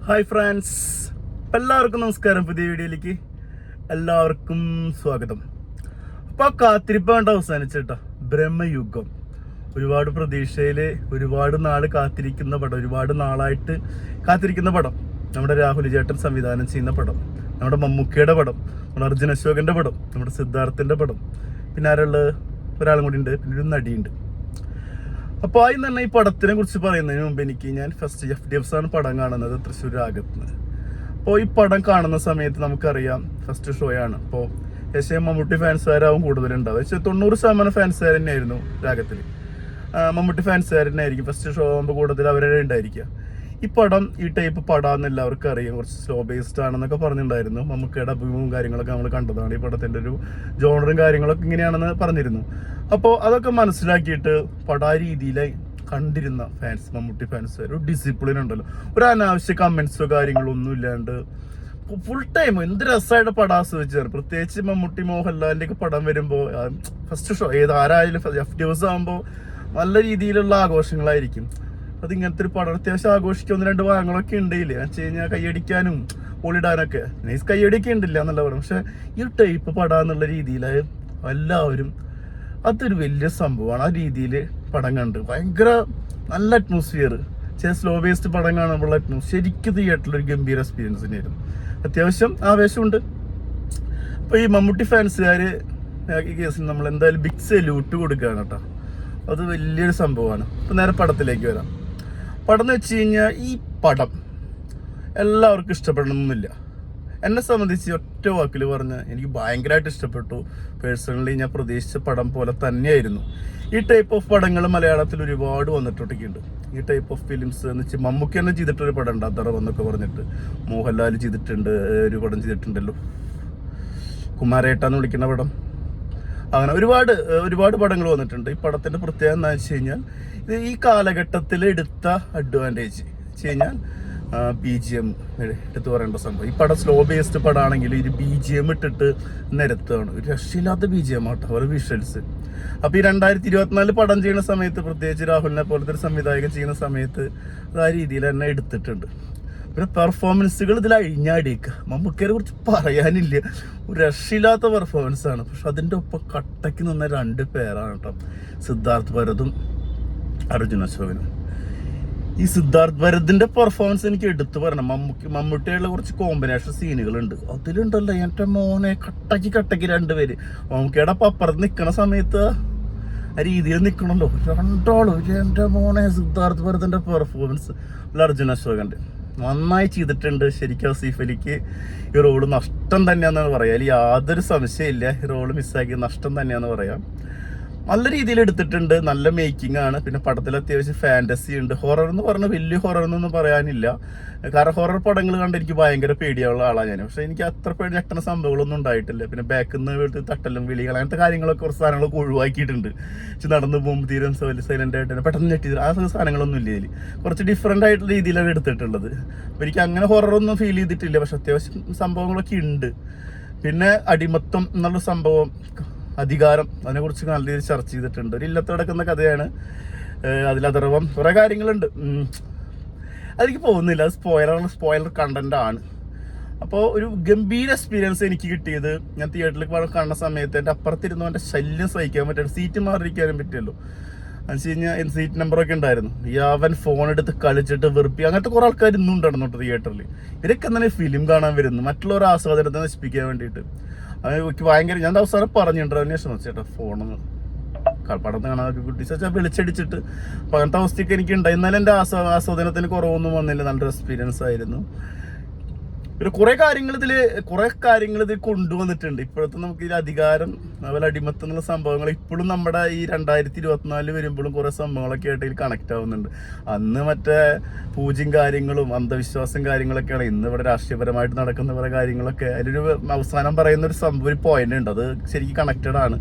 Hi friends, എല്ലാവർക്കും നമസ്കാരം. പുതിയ വീഡിയോയിലേക്ക് എല്ലാവർക്കും സ്വാഗതം. അപ്പോൾ ആ കാത്തിരിപ്പ് കണ്ട് അവസാനിച്ചേട്ടാ. ബ്രഹ്മയുഗം ഒരുപാട് പ്രതീക്ഷയിൽ ഒരുപാട് നാൾ കാത്തിരിക്കുന്ന പടം, ഒരുപാട് നാളായിട്ട് കാത്തിരിക്കുന്ന പടം, നമ്മുടെ രാഹുൽ ചേട്ടൻ സംവിധാനം ചെയ്യുന്ന പടം, നമ്മുടെ മമ്മൂക്കയുടെ പടം, നമ്മുടെ അർജുൻ അശോകൻ്റെ പടം, നമ്മുടെ സിദ്ധാർത്ഥിൻ്റെ പടം, പിന്നെ ആരുള്ള ഒരാളും കൂടി ഉണ്ട്, പിന്നെ ഒരു നടിയുണ്ട്. അപ്പോൾ ആദ്യം തന്നെ ഈ പടത്തിനെ കുറിച്ച് പറയുന്നതിന് മുമ്പ് ഞാൻ ഫസ്റ്റ് FDFs ആണ് പടം കാണുന്നത്, തൃശ്ശൂർ രാഗത്തിന്. അപ്പോൾ ഈ പടം കാണുന്ന സമയത്ത് നമുക്കറിയാം ഫസ്റ്റ് ഷോ ആണ്. അപ്പോൾ മമ്മൂട്ടി ഫാൻസുകാരാവും കൂടുതലുണ്ടാവുക. 90% ഫാൻസുകാർ തന്നെയായിരുന്നു രാഗത്തിൽ. മമ്മൂട്ടി ഫാൻസുകാർ തന്നെയായിരിക്കും ഫസ്റ്റ് ഷോ ആകുമ്പോൾ കൂടുതൽ അവരുടെ ഉണ്ടായിരിക്കുക. ഈ പടം ഈ ടൈപ്പ് പടാന്ന് എല്ലാവർക്കും അറിയാം, കുറച്ച് സ്ലോ ബേസ്ഡ് ആണെന്നൊക്കെ പറഞ്ഞിട്ടുണ്ടായിരുന്നു. മമ്മൂക്കയുടെ അഭിമുഖവും കാര്യങ്ങളൊക്കെ നമ്മൾ കണ്ടതാണ്. ഈ പടത്തിൻ്റെ ഒരു ജോണറും കാര്യങ്ങളൊക്കെ ഇങ്ങനെയാണെന്ന് പറഞ്ഞിരുന്നു. അപ്പോൾ അതൊക്കെ മനസ്സിലാക്കിയിട്ട് പട രീതിയിലായി കണ്ടിരുന്ന ഫാൻസ്, മമ്മൂട്ടി ഫാൻസ് ഒരു ഡിസിപ്ലിൻ ഉണ്ടല്ലോ, ഒരു അനാവശ്യ കമൻസോ കാര്യങ്ങളോ ഒന്നും ഇല്ലാണ്ട് ഫുൾ ടൈം എന്ത് രസമായിട്ട് പടം ആസ്വദിച്ചാറ്. പ്രത്യേകിച്ച് മമ്മൂട്ടി മോഹൻലാലിൻ്റെ ഒക്കെ പടം വരുമ്പോൾ ഫസ്റ്റ് ഷോ ആരായാലും FDFs ആകുമ്പോൾ നല്ല രീതിയിലുള്ള ആഘോഷങ്ങളായിരിക്കും. അത് ഇങ്ങനത്തെ ഒരു പടം അത്യാവശ്യം ആഘോഷിക്കുക 1-2 ഭാഗങ്ങളൊക്കെ ഉണ്ടെങ്കിൽ വെച്ച് കഴിഞ്ഞാൽ കൈയടിക്കാനും ഓളിടാനൊക്കെ നൈസ് കൈയടിയൊക്കെ ഉണ്ടില്ല എന്നുള്ള പടം. പക്ഷെ ഈ ടൈപ്പ് പടം എന്നുള്ള രീതിയിൽ എല്ലാവരും അതൊരു വലിയ സംഭവമാണ്. ആ രീതിയിൽ പടം കണ്ട് ഭയങ്കര നല്ല അറ്റ്മോസ്ഫിയർ, ചില സ്ലോ ബേസ്ഡ് പടം കാണുമ്പോൾ അറ്റ്മോസ്ഫിയർ ശരിക്കും തിയേറ്ററിലൊരു ഗംഭീര എക്സ്പീരിയൻസ് തന്നെയായിരുന്നു. അത്യാവശ്യം ആവേശമുണ്ട്. അപ്പോൾ ഈ മമ്മൂട്ടി ഫാൻസുകാർ ഈ കേസിൽ നമ്മൾ എന്തായാലും ബിഗ് സല്യൂട്ട് കൊടുക്കുകയാണ് കേട്ടോ. അത് വലിയൊരു സംഭവമാണ്. ഇപ്പം നേരെ പടത്തിലേക്ക് വരാം. പടം എന്ന് വെച്ച് കഴിഞ്ഞാൽ ഈ പടം എല്ലാവർക്കും ഇഷ്ടപ്പെടണമെന്നില്ല. എന്നെ സംബന്ധിച്ച് ഒറ്റ വാക്കിൽ പറഞ്ഞാൽ എനിക്ക് ഭയങ്കരമായിട്ട് ഇഷ്ടപ്പെട്ടു. പേഴ്സണലി ഞാൻ പ്രതീക്ഷിച്ച പടം പോലെ തന്നെയായിരുന്നു. ഈ ടൈപ്പ് ഓഫ് പടങ്ങൾ മലയാളത്തിൽ ഒരുപാട് വന്നിട്ടൊക്കെയുണ്ട്. ഈ ടൈപ്പ് ഓഫ് ഫിലിംസ് എന്ന് വെച്ചാൽ മമ്മൂക്കി തന്നെ ചെയ്തിട്ടൊരു പടം ഉണ്ട്, അദർവെന്നൊക്കെ പറഞ്ഞിട്ട്. മോഹൻലാൽ ചെയ്തിട്ടുണ്ട്, ഒരു പടം ചെയ്തിട്ടുണ്ടല്ലോ, കുമാരേട്ട എന്ന് വിളിക്കുന്ന പടം. അങ്ങനെ ഒരുപാട് പടങ്ങൾ വന്നിട്ടുണ്ട്. ഈ പടത്തിൻ്റെ പ്രത്യേകത എന്താ വെച്ച് കഴിഞ്ഞാൽ ഇത് ഈ കാലഘട്ടത്തിൽ എടുത്ത അഡ്വാൻറ്റേജ് വെച്ച് കഴിഞ്ഞാൽ BGM എടുത്ത് പറയേണ്ട സംഭവം. ഈ പടം സ്ലോ ബേസ്ഡ് പടമാണെങ്കിൽ ഒരു BGM ഇട്ടിട്ട് നിരത്തുകയാണ്. ഒരു രക്ഷയില്ലാത്ത BGM ആട്ടോ അവർ വിഷ്വൽസ്. അപ്പോൾ ഈ 2024 പടം ചെയ്യുന്ന സമയത്ത്, പ്രത്യേകിച്ച് രാഹുലിനെ പോലത്തെ ഒരു സംവിധായകൻ ചെയ്യുന്ന സമയത്ത് അത് ആ രീതിയിൽ തന്നെ എടുത്തിട്ടുണ്ട്. പിന്നെ പെർഫോമൻസുകൾ ഇതിൽ അഴിഞ്ഞാടിയേക്കുക. മമ്മൂക്കയെ കുറിച്ച് പറയാനില്ല, ഒരു രക്ഷയില്ലാത്ത പെർഫോമൻസ് ആണ്. പക്ഷെ അതിൻ്റെ ഒപ്പം കട്ടയ്ക്ക് നിന്ന 2 പേരാണ് കേട്ടോ, സിദ്ധാർത്ഥ് ഭരതും അർജുൻ അശോകനും. ഈ സിദ്ധാർത്ഥ് ഭരതിന്റെ പെർഫോമൻസ് എനിക്ക് എടുത്തു പറയണം. മമ്മൂട്ടിയുള്ള കുറച്ച് കോമ്പിനേഷൻ സീനുകളുണ്ട്, അതിലുണ്ടല്ലോ എൻ്റെ മോനെ കട്ടയ്ക്ക് 2 പേര്. മമ്മൂക്കയുടെ അപ്പുറത്ത് നിൽക്കുന്ന സമയത്ത് ആ രീതിയിൽ നിൽക്കണമല്ലോ, 2 ആളും. എൻ്റെ മോനെ സിദ്ധാർത്ഥ് ഭരതിന്റെ പെർഫോമൻസ് അർജുൻ അശോകന്റെ നന്നായി ചെയ്തിട്ടുണ്ട്. ശരിക്കും ആസിഫ് അലിക്ക് ഈ റോള് നഷ്ടം തന്നെയാണെന്ന് പറയാം. അതിൽ യാതൊരു സംശയമില്ല, ഈ റോള് മിസ്സാക്കിയ നഷ്ടം തന്നെയാണെന്ന് പറയാം. നല്ല രീതിയിൽ എടുത്തിട്ടുണ്ട്, നല്ല മേക്കിംഗ് ആണ്. പിന്നെ പടത്തിൽ അത്യാവശ്യം ഫാൻറ്റസി ഉണ്ട്. ഹൊറർ എന്ന് പറഞ്ഞാൽ വലിയ ഹൊറർ എന്നൊന്നും പറയാനില്ല, കാരണം ഹൊറർ പടങ്ങൾ കണ്ട് എനിക്ക് ഭയങ്കര പേടിയുള്ള ആളാണ് ഞാൻ. പക്ഷെ എനിക്ക് അത്ര പേടി ഞെട്ടണ സംഭവങ്ങളൊന്നും ഉണ്ടായിട്ടില്ല. പിന്നെ ബാക്കിൽ നിന്ന് തട്ടലും വിളികൾ അങ്ങനത്തെ കാര്യങ്ങളൊക്കെ കുറച്ച് സാധനങ്ങളൊക്കെ ഒഴിവാക്കിയിട്ടുണ്ട്. പക്ഷെ നടന്നു പോകുമ്പോൾ തീരെ സൈലന്റ് ആയിട്ട് പെട്ടെന്ന് ഞെട്ടി ആ സാധനങ്ങളൊന്നും ഇല്ല. ഇതിൽ കുറച്ച് ഡിഫറെൻ്റ് ആയിട്ടുള്ള രീതിയിലാണ് എടുത്തിട്ടുള്ളത്. അപ്പോൾ എനിക്ക് അങ്ങനെ ഹൊററൊന്നും ഫീൽ ചെയ്തിട്ടില്ല. പക്ഷെ അത്യാവശ്യം സംഭവങ്ങളൊക്കെ ഉണ്ട്. പിന്നെ അടിമത്തം എന്നുള്ള സംഭവം, അധികാരം, അതിനെക്കുറിച്ച് നല്ല രീതിയിൽ ചർച്ച ചെയ്തിട്ടുണ്ട്. ഒരു ഇല്ലത്ത് കിടക്കുന്ന കഥയാണ്. അതിലതർവം കുറേ കാര്യങ്ങളുണ്ട്, അതിലേക്ക് പോകുന്നില്ല. അത് സ്പോയിലർ കണ്ടന്റ് ആണ്. അപ്പോൾ ഒരു ഗംഭീര എക്സ്പീരിയൻസ് എനിക്ക് കിട്ടിയത്, ഞാൻ തിയേറ്ററിൽ കാണുന്ന സമയത്ത് എൻ്റെ അപ്പുറത്തിരുന്നവൻ്റെ ശല്യം സഹിക്കാൻ പറ്റും. സീറ്റ് മാറിയിരിക്കാനും പറ്റുമല്ലോ. എന്ന് വെച്ച് കഴിഞ്ഞാൽ സീറ്റ് നമ്പറൊക്കെ ഉണ്ടായിരുന്നു. അവൻ ഫോൺ എടുത്ത് കളിച്ചിട്ട് വെറുപ്പി, അങ്ങനത്തെ കുറേ ആൾക്കാർ ഇന്നും ഉണ്ടായിരുന്നു തിയേറ്ററിൽ. ഇവരൊക്കെ തന്നെ ഫിലിം കാണാൻ വരുന്നു, മറ്റുള്ളവർ ആസ്വാദനത്തെ നശിപ്പിക്കാൻ വേണ്ടിയിട്ട്. എനിക്ക് ഭയങ്കര, ഞാൻ അവസാനം പറഞ്ഞിട്ടുണ്ടോ അന്വേഷണം ചേട്ടാ ഫോണെന്ന് പടത്ത് കാണാനൊക്കെ കുട്ടി ചേച്ചാൽ വിളിച്ചടിച്ചിട്ട്. അപ്പം അങ്ങനത്തെ അവസ്ഥയൊക്കെ എനിക്ക് ഉണ്ടായി. എന്നാലും എൻ്റെ ആസ്വാദനത്തിന് കുറവൊന്നും വന്നില്ല, നല്ലൊരു എക്സ്പീരിയൻസ് ആയിരുന്നു. ഒരു കുറേ കാര്യങ്ങൾ ഇതിൽ കൊണ്ടുവന്നിട്ടുണ്ട്. ഇപ്പോഴത്തെ നമുക്ക് ഇതിൽ അധികാരം, അതുപോലെ അടിമത്തം എന്നുള്ള സംഭവങ്ങൾ ഇപ്പോഴും നമ്മുടെ ഈ 2024 വരുമ്പോഴും കുറേ സംഭവങ്ങളൊക്കെ ആയിട്ട് ഇതിൽ കണക്ട് ആവുന്നുണ്ട്. അന്ന് മറ്റേ പൂജ്യം കാര്യങ്ങളും അന്ധവിശ്വാസം കാര്യങ്ങളൊക്കെയാണ്. ഇന്ന് ഇവിടെ രാഷ്ട്രീയപരമായിട്ട് നടക്കുന്ന കുറേ കാര്യങ്ങളൊക്കെ അതിലൊരു അവസാനം പറയുന്ന ഒരു സംഭവം, ഒരു പോയിന്റ് ഉണ്ട്, അത് ശരിക്കും കണക്റ്റഡ് ആണ്.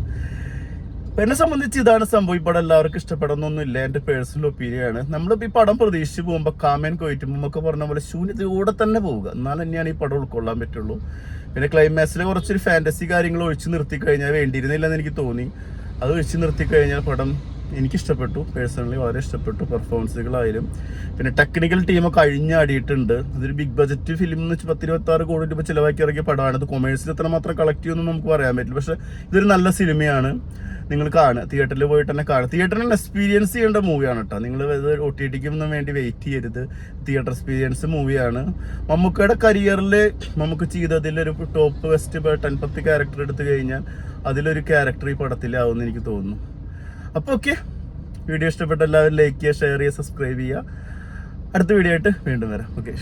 എന്നെ സംബന്ധിച്ച് ഇതാണ് സംഭവം. ഈ പടം എല്ലാവർക്കും ഇഷ്ടപ്പെടുന്നൊന്നുമില്ല, എൻ്റെ പേഴ്സണൽ ഒപ്പീനിയൻ ആണ്. നമ്മളിപ്പോൾ ഈ പടം പ്രതീക്ഷിച്ച് പോകുമ്പോൾ കാമൻ കൊയ്റ്റുമ്പോൾ ഒക്കെ പറഞ്ഞ പോലെ ശൂന്യതയോടെ തന്നെ പോവുക, എന്നാൽ തന്നെയാണ് ഈ പടം ഉൾക്കൊള്ളാൻ പറ്റുള്ളൂ. പിന്നെ ക്ലൈമാക്സിൽ കുറച്ചൊരു ഫാൻറ്റസി കാര്യങ്ങൾ ഒഴിച്ചു നിർത്തി കഴിഞ്ഞാൽ വേണ്ടിയിരുന്നില്ലെന്ന് എനിക്ക് തോന്നി. അത് ഒഴിച്ചു നിർത്തി കഴിഞ്ഞാൽ പടം എനിക്കിഷ്ടപ്പെട്ടു, പേഴ്സണലി വളരെ ഇഷ്ടപ്പെട്ടു. പെർഫോമൻസുകളായാലും പിന്നെ ടെക്നിക്കൽ ടീമൊക്കെ അഴിഞ്ഞാടിയിട്ടുണ്ട്. അതൊരു ബിഗ് ബജറ്റ് ഫിലിം എന്ന് വെച്ച് 10-26 കോടി രൂപ ചിലവാക്കി ഇറങ്ങിയ പടമാണ്. ഇത് കൊമേഴ്സിൽ എത്ര മാത്രം കളക്ട് ചെയ്യുമെന്ന് നമുക്ക് പറയാൻ പറ്റില്ല. പക്ഷെ ഇതൊരു നല്ല സിനിമയാണ്. നിങ്ങൾ കാണുക, തിയേറ്ററിൽ പോയിട്ട് തന്നെ കാണുക. തിയേറ്ററിൽ എക്സ്പീരിയൻസ് ചെയ്യേണ്ട മൂവിയാണ് കേട്ടോ. നിങ്ങൾ ഇത് OTTക്കൊന്നും വേണ്ടി വെയിറ്റ് ചെയ്യരുത്. തിയേറ്റർ എക്സ്പീരിയൻസ് മൂവിയാണ്. മമ്മൂക്കയുടെ കരിയറിൽ നമുക്ക് ചെയ്തതിലൊരു ടോപ്പ് വെസ്റ്റ് 10 ക്യാരക്ടർ എടുത്തു കഴിഞ്ഞാൽ അതിലൊരു ക്യാരക്ടർ ഈ പടത്തിലാവുമെന്ന് എനിക്ക് തോന്നുന്നു. അപ്പോൾ ഓക്കെ, വീഡിയോ ഇഷ്ടപ്പെട്ട എല്ലാവരും ലൈക്ക് ചെയ്യുക, ഷെയർ ചെയ്യുക, സബ്സ്ക്രൈബ് ചെയ്യുക. അടുത്ത വീഡിയോ ആയിട്ട് വീണ്ടും വരാം. ഓക്കെ.